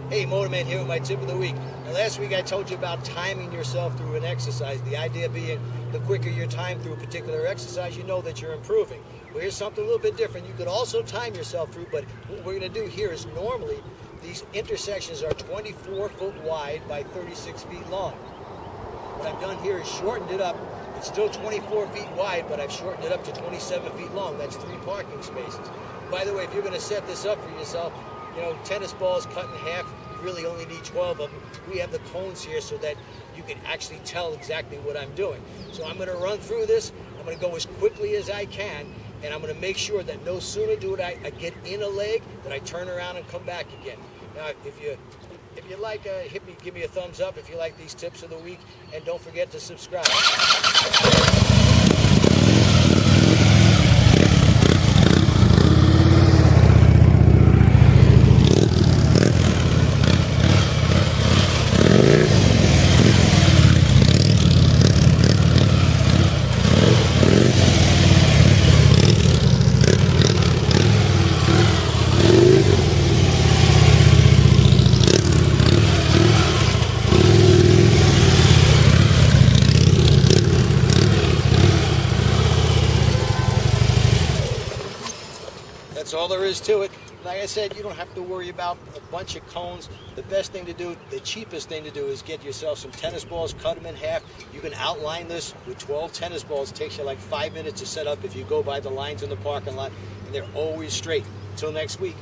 Hey, Motorman here with my tip of the week. Now, last week I told you about timing yourself through an exercise. The idea being the quicker you're timed through a particular exercise, you know that you're improving. Well, here's something a little bit different. You could also time yourself through, but what we're going to do here is normally these intersections are 24 foot wide by 36 feet long. What I've done here is shortened it up. It's still 24 feet wide, but I've shortened it up to 27 feet long. That's 3 parking spaces. By the way, if you're going to set this up for yourself, you know, tennis balls cut in half, you really only need 12 of them. We have the cones here so that you can actually tell exactly what I'm doing. So I'm going to run through this. I'm going to go as quickly as I can, and I'm going to make sure that no sooner do I get in a leg than I turn around and come back again. Now, if you like, give me a thumbs up if you like these tips of the week, and don't forget to subscribe. That's all there is to it. Like I said, you don't have to worry about a bunch of cones. The best thing to do, the cheapest thing to do, is get yourself some tennis balls, cut them in half. You can outline this with 12 tennis balls. It takes you like 5 minutes to set up if you go by the lines in the parking lot, and they're always straight. Until next week.